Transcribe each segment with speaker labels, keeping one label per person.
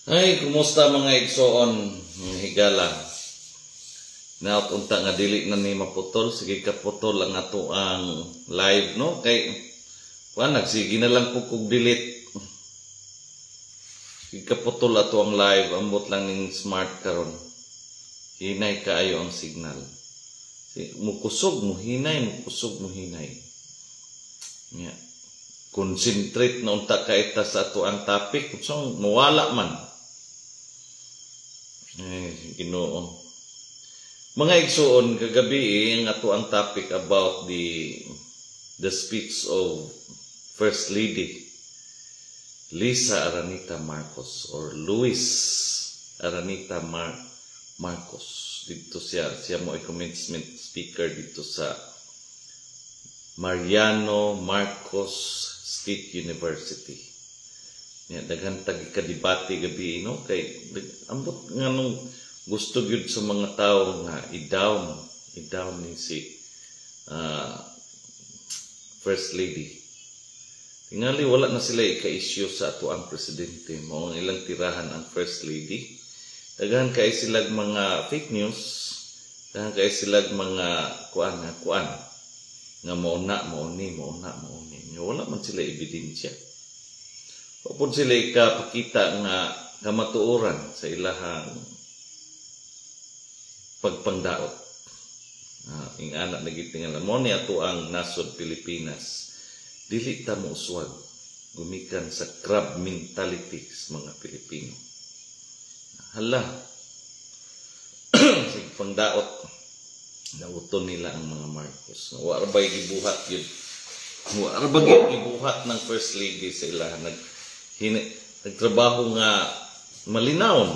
Speaker 1: Ay, kumusta mga igsoon, mga higala? Nautunta nga dili na ni maputol, sige ka putol ang ato ang live, no? Kay, nagsige na lang po kog delete. Sige ka putol ato ang live, ambot lang ning smart karon. Hinay kaayo ang signal. Mukusog mo hinay, mukusog mo hinay. Yeah. Concentrate na unta ka ita sa ato ang topic, so mawala man. Ginoo. Mga igsoon, kagabi ang ato ang topic about the speech of First Lady Lisa Araneta Marcos or Luis Araneta Marcos. Dito siya mo ay commencement speaker dito sa Mariano Marcos State University. Daghan tagi ka debate gabi, no? Kay ambot nga nung gusto gyud sa mga tao nga i-down ni si First Lady. Tingali wala na sila ika-issue sa ato ang presidente. Mao ang ilang tirahan ang First Lady. Daghan kay sila mga fake news, daghan kay sila mga kuan nga mauna. Wala man sila ebidensya. Upod sila ikapakita nga kamatuoran sa ilahang pagpangdaot. Ing anak nagitingalan mo ni ato ang nasod Pilipinas. Dili ta mo uswag gumikan sa crab mentality sa mga Pilipino. Hala. Sig pangdaot nauton nila ang mga Marcos. Wa ra bay gibuhat yun. Wa ra ba gibuhat ng First Lady sa ilahan nagtrabaho nga malinawon.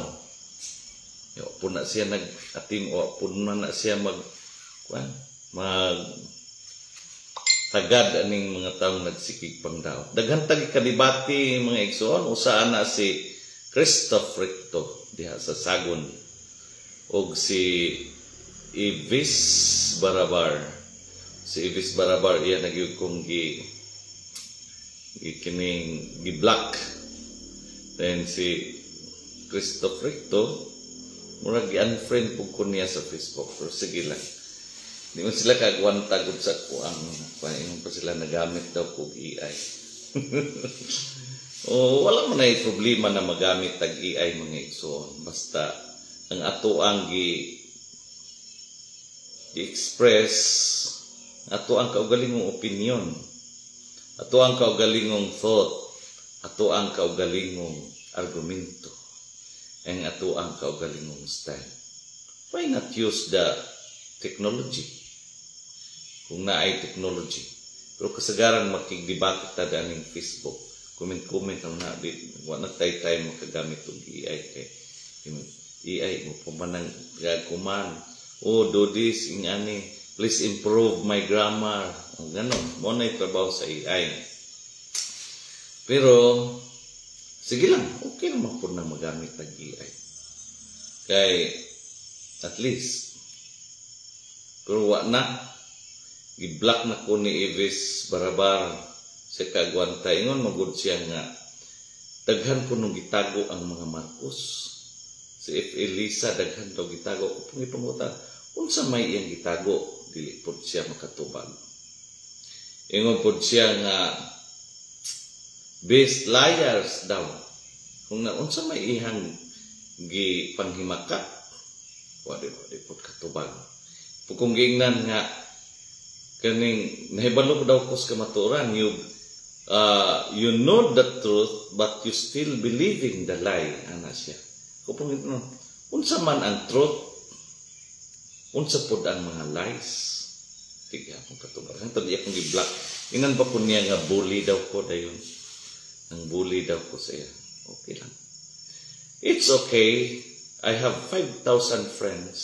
Speaker 1: Po na siya nag-atim o po na siya tagad aning mga taong nagsikig pangdaot. Daghan tagi kadibati mga igsoon usaan na si Christoph Recto diha sa Sagon og si Ivis Barabar. Si Ivis Barabar iya nagyud kong gi-black. Then si Christoph Recto murag gi-unfriend pug ko niya sa Facebook. Pero sige lang. Di man sila kagwanta gud sa kuang paingon pa sila nagamit daw kog AI. Wala man ay problema na magamit tag AI mga igsoon. Basta ang ato ang gi-express ato ang kaugalingong opinion, ato ang kaugalingong thought, ato ang kaugalingong argumento, ang ato ang kaugalingong style. Why not use the technology? Kung naay technology. Pero kasagaran makigdebate ta daning Facebook. Comment ang wala tay makagamit og AI kay AI mo pamanang gagkuman. Do this ingani. Please improve my grammar. Ganon. Mo na trabaho sa AI. Pero, sige lang. Okay naman po na magamit ng AI. Kay, at least. Pero wala na. I-block na ko ni Ivis Barabar sa kagwanta. Ingon magod siya nga. Daghan ko nung gitago ang mga Marcos. Si F. Elisa, daghan daw gitago. Kung ipamuta, unsa may iyang gitago. Dili po siya makatubag. Ingon po siya nga best liars daw. Kung naunsa may ihang gipanghimakat, wala po katubag. Kung gingnan nga kaning nahibalo daw ko sa kamaturan, you know the truth but you still believing the lie, ana siya. Kung unsa man ang truth, unsa pod ang mga lies. Tiga akong katubag. Ang tadi akong i-block. Inan pa po niya nga bully daw ko dayon. Nang bully daw ko sa iya. Okay lang. It's okay. I have 5,000 friends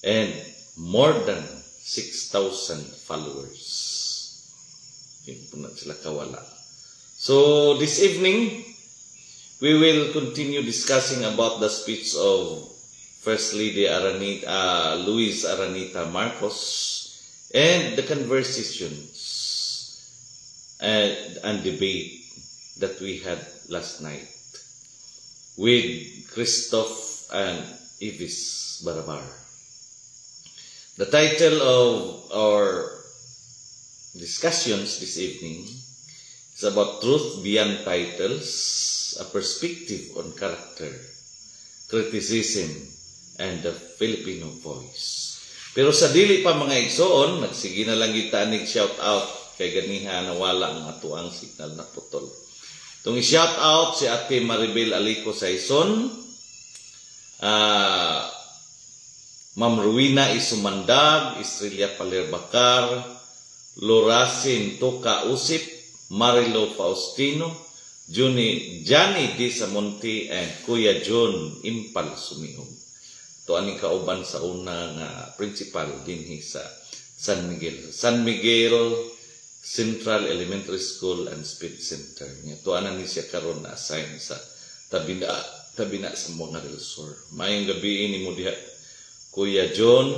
Speaker 1: and more than 6,000 followers. Hindi po na sila kawala. So, this evening, we will continue discussing about the speech of First Lady Luis Araneta Marcos and the conversations and debate that we had last night. with Christoph and Ivis Barabar. The title of our discussions this evening is about Truth Beyond Titles, a perspective on character, criticism, and the Filipino voice. Pero sa dili pa mga igsoon, nagsige na lang kita nig shout out kay ganiha nawala ang atuang signal na putol. Itong i-shout out si Ate Maribel Alico Saison, Ma'am Ruina Isumandag, Estrella Palerbacar, Lorasin Toka Usip, Marilo Faustino, Johnny D. Samonte, and Kuya John Impal Sumihog. Ito aning kauban sa unang principal dinhi sa San Miguel. San Miguel Central Elementary School and Speed Center. Ito anan ni siya karon na assign sa tabina sa mga Resor. Mayong gabi ni mo diha Kuya John.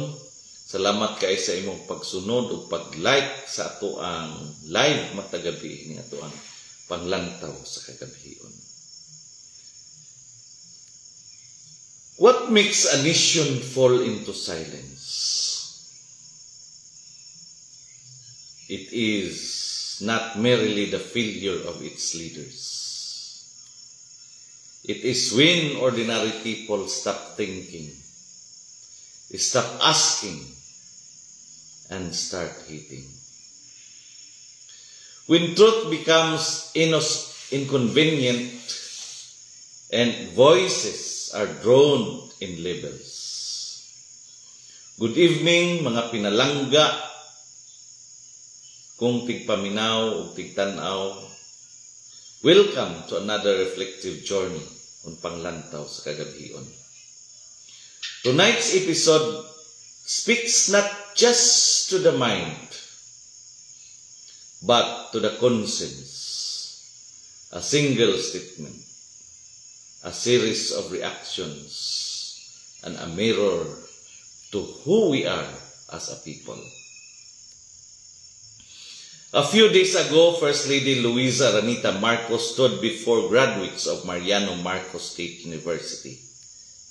Speaker 1: Salamat kay sa imong pagsunod ug pag-like sa ato ang live matagabi ni ato ang panglantaw sa kagabion. What makes a nation fall into silence? It is not merely the failure of its leaders. It is when ordinary people stop thinking, stop asking, and start hating. When truth becomes inconvenient and voices are drawn in labels. Good evening mga pinalangga, kung tigpaminaw o tigtanaw. Welcome to another reflective journey on panglantaw sa kagabion. Tonight's episode speaks not just to the mind, but to the conscience. A single statement, a series of reactions, and a mirror to who we are as a people. A few days ago, First Lady Luisa Ranita Marcos stood before graduates of Mariano Marcos State University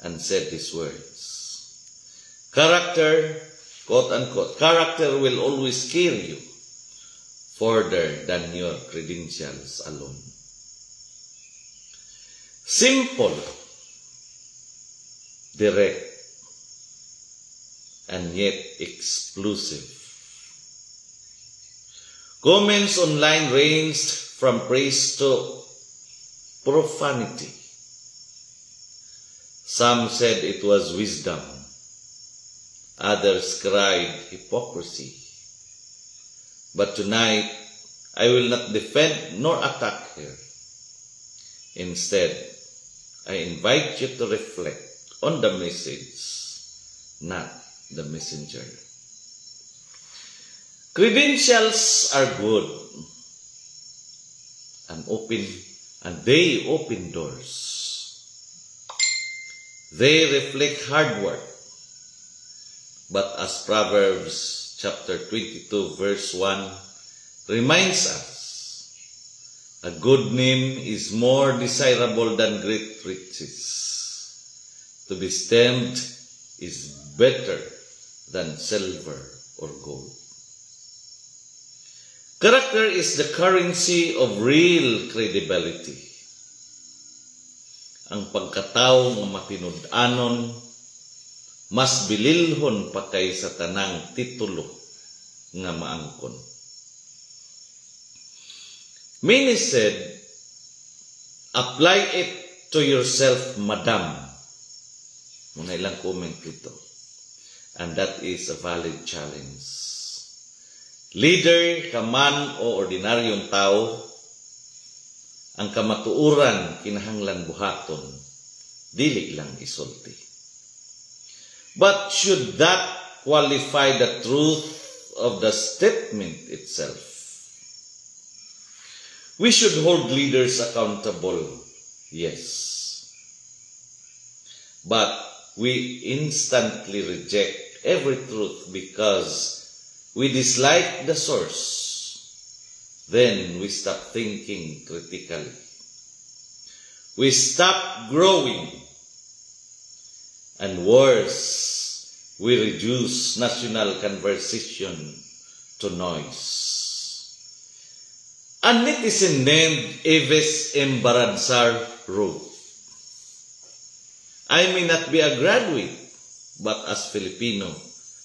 Speaker 1: and said these words: "Character, quote-unquote, character will always carry you further than your credentials alone." Simple, direct, and yet explosive. Comments online ranged from praise to profanity. Some said it was wisdom. Others cried hypocrisy. But tonight, I will not defend nor attack her. Instead, I invite you to reflect on the message, not the messenger. Credentials are good and they open doors. They reflect hard work. But as Proverbs chapter 22 verse 1 reminds us, a good name is more desirable than great riches. To be esteemed is better than silver or gold. Character is the currency of real credibility. Ang pagkatao nga matinud-anon, mas bililhon pa kay sa tanang titulo nga maangkon. Many said, apply it to yourself, madam. Muna ilang comment dito. And that is a valid challenge. Leader ka man o ordinaryong tao, ang kamatuuran kinahanglan buhaton, dili lang isulti. But should that qualify the truth of the statement itself? We should hold leaders accountable, yes. But we instantly reject every truth because we dislike the source. Then we stop thinking critically. we stop growing. And worse, we reduce national conversation to noise. A netizen named Eves Embaransar wrote, I may not be a graduate, but as Filipino,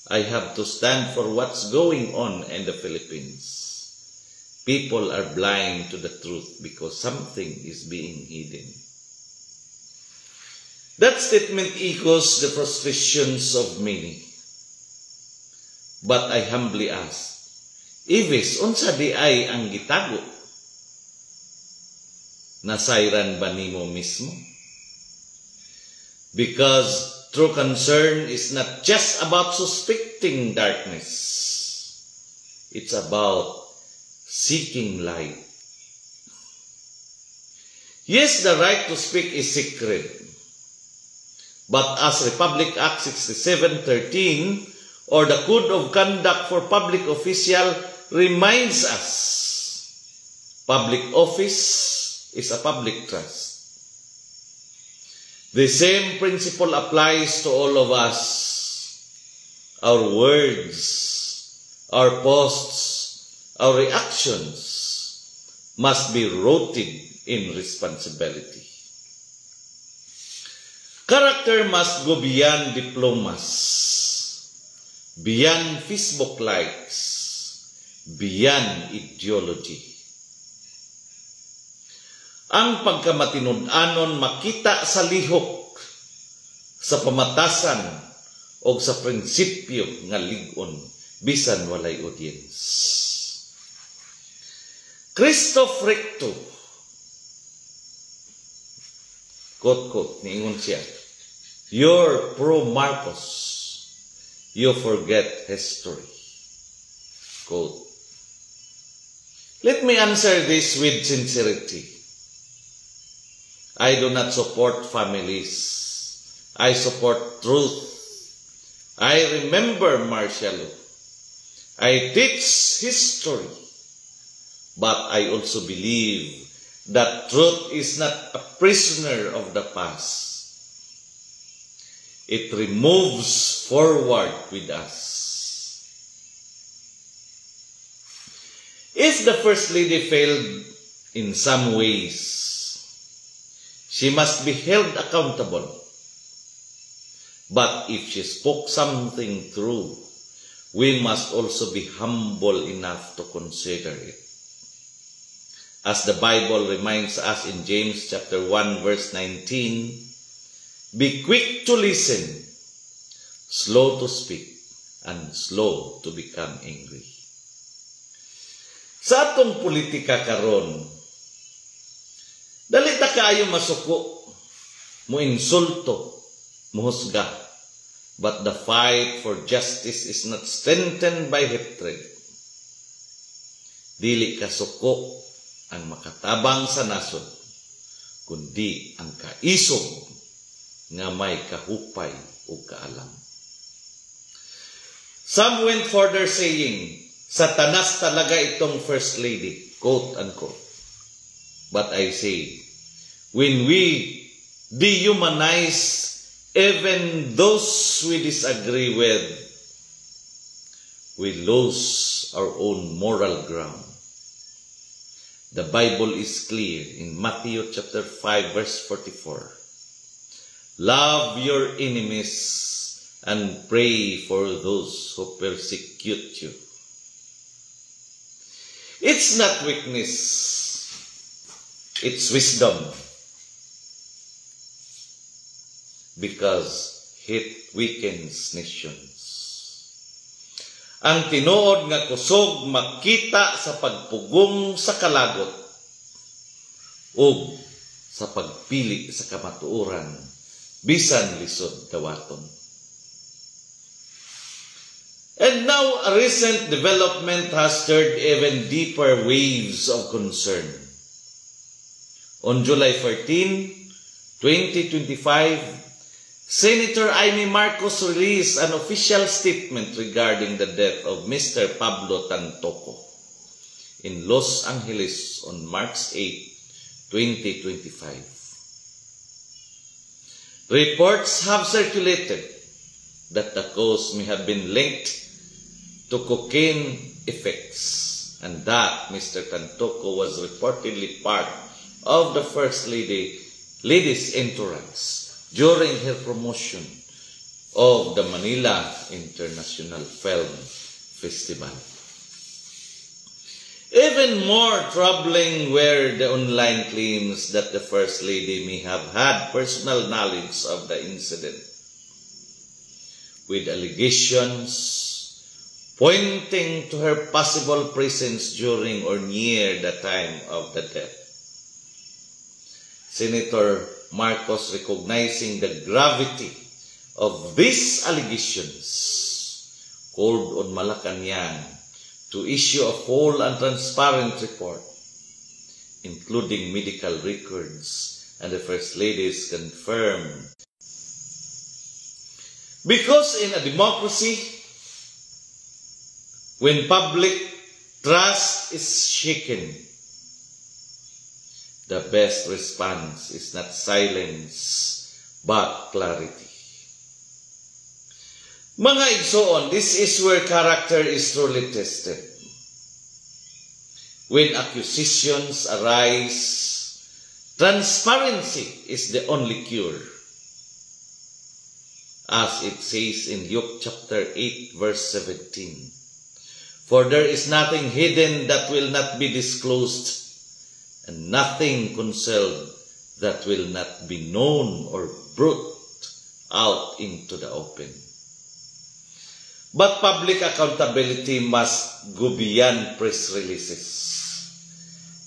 Speaker 1: I have to stand for what's going on in the Philippines. People are blind to the truth because something is being hidden. That statement echoes the frustrations of many. But I humbly ask, Ives, unsa di ay ang gitago? Nasayran ba nimo mismo? Because true concern is not just about suspecting darkness. It's about seeking light. Yes, the right to speak is sacred. But as Republic Act 6713 or the Code of Conduct for Public Official reminds us, public office is a public trust. The same principle applies to all of us. Our words, our posts, our reactions must be rooted in responsibility. Character must go beyond diplomas, beyond Facebook likes, beyond ideology. Ang pagkamatinud-anon makita sa lihok, sa pamatasan, o sa prinsipyo nga lig-on, bisan walay audience. Christoph Recto, quote-quote, niingon siya, you're pro-Marcos, you forget history. Quote. Let me answer this with sincerity. I do not support families. I support truth. I remember martial law. I teach history. But I also believe that truth is not a prisoner of the past. It moves forward with us. If the First Lady failed in some ways, she must be held accountable. But if she spoke something true, we must also be humble enough to consider it. As the Bible reminds us in James chapter 1 verse 19, be quick to listen, slow to speak, and slow to become angry. Sa atong politika karon, dali ta kaayo masuko, mo insulto, mo husga. But the fight for justice is not strengthened by hatred. Dili kasuko ang makatabang sa nasod, kundi ang kaisog nga may kahupay o kaalam. Some went further saying, Satanas talaga itong First Lady, quote unquote. But I say, when we dehumanize even those we disagree with, we lose our own moral ground. The Bible is clear in Matthew chapter 5 verse 44. Love your enemies and pray for those who persecute you. It's not weakness, it's wisdom. Because hate weakens nations. Ang tinuod nga kusog makita sa pagpugong sa kalagot ug sa pagpili sa kamatuoran bisan lisod dawaton. And now a recent development has stirred even deeper waves of concern. On July 14, 2025, Senator Amy Marcos released an official statement regarding the death of Mr. Pablo Tantoco in Los Angeles on March 8, 2025. Reports have circulated that the cause may have been linked to cocaine effects, and that Mr. Tantoco was reportedly part of the First Lady's entourage during her promotion of the Manila International Film Festival. Even more troubling were the online claims that the First Lady may have had personal knowledge of the incident, with allegations pointing to her possible presence during or near the time of the death. Senator Marcos, recognizing the gravity of these allegations, called on Malacanang to issue a full and transparent report, including medical records, and the First Lady's confirmed. Because in a democracy, when public trust is shaken, the best response is not silence, but clarity. Mga igsoon, this is where character is truly tested. When accusations arise, transparency is the only cure. As it says in Luke chapter 8, verse 17, "For there is nothing hidden that will not be disclosed, and nothing concealed that will not be known or brought out into the open." But public accountability must go beyond press releases.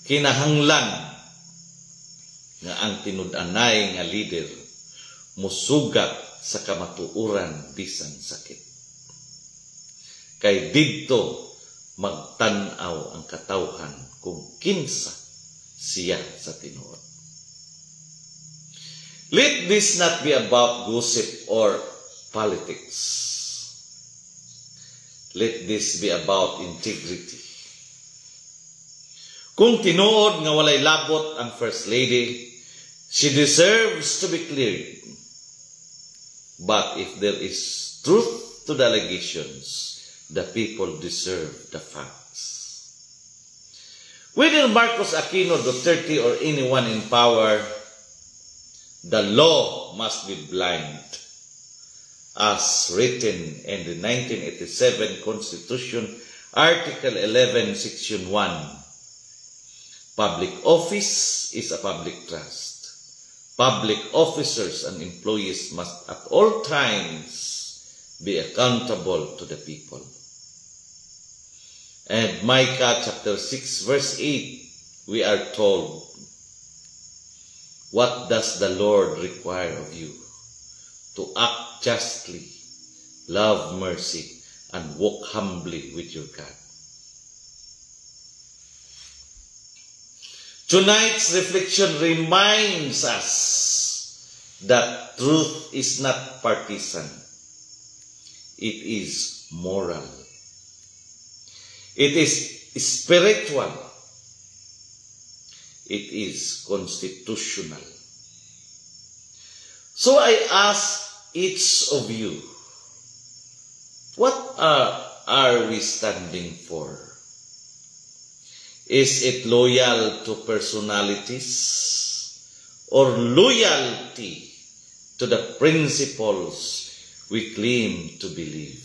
Speaker 1: Kinahanglan nga ang tinud-anay nga leader musugat sa kamatuoran bisan sakit. Kay didto magtan-aw ang katawhan kung kinsa siya sa tinuod. Let this not be about gossip or politics. Let this be about integrity. Kung tinuod nga walay labot ang First Lady, she deserves to be cleared. But if there is truth to the allegations, the people deserve the facts. Whether Marcos Aquino, Duterte, or anyone in power, the law must be blind. As written in the 1987 Constitution, Article 11, Section 1, public office is a public trust. Public officers and employees must at all times be accountable to the people. And Micah chapter 6, verse 8, we are told, "What does the Lord require of you? To act justly, love mercy, and walk humbly with your God." Tonight's reflection reminds us that truth is not partisan. It is moral. It is spiritual. It is constitutional. So I ask each of you, what are we standing for? Is it loyal to personalities or loyalty to the principles we claim to believe?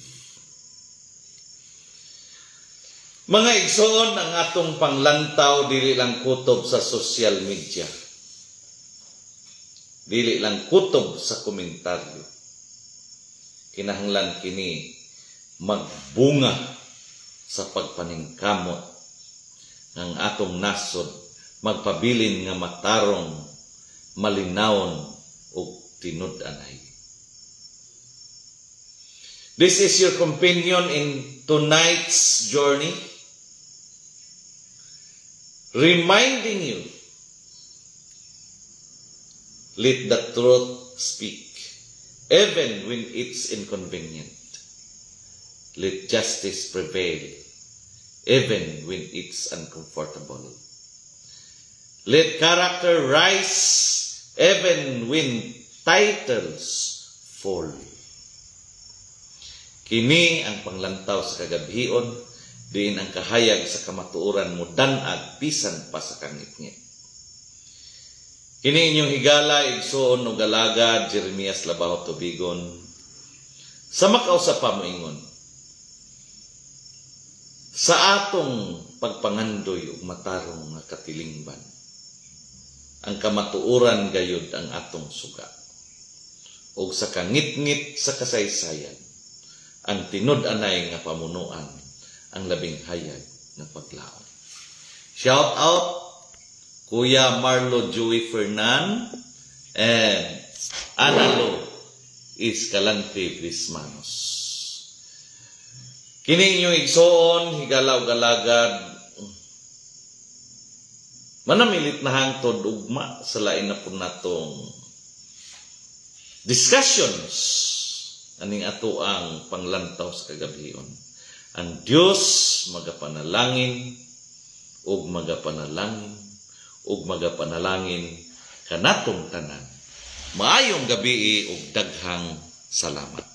Speaker 1: Mga igsoon, ang atong panglantaw dili lang kutob sa social media. Dili lang kutob sa komentaryo. Kinahanglan kini magbunga sa pagpaningkamot ng atong nasod, magpabilin nga matarong, malinawon ug tinud-anay. This is your companion in tonight's journey, reminding you, let the truth speak, even when it's inconvenient. Let justice prevail, even when it's uncomfortable. Let character rise, even when titles fall. Kini ang panglantaw sa kagabhion, diin ang kahayag sa kamatuoran mo danag bisan pa sa kangit-ngit. Kini inyong higala, igsoon o galagad, Jeremias Labaho Tubigon, sa makausap pa mo ingon, sa atong pagpangandoy ug matarong nga katilingban, ang kamatuoran gayud ang atong suga. Ug sa kangit-ngit sa kasaysayan, ang tinud-anay nga pamunuan, ang labing hayag nga paglaom. Shout out Kuya Marlo Joey Fernan and Analo Escalante Brismanos. Kini inyong igsoon, higala ug galagad, manamilit na hangtod ugma sa lain na po natong discussions aning ato ang panglantaw sa kagabhion. Ang Dios magapanalangin ug magapanalangin kanatong tanan. Maayong gabi ug daghang salamat.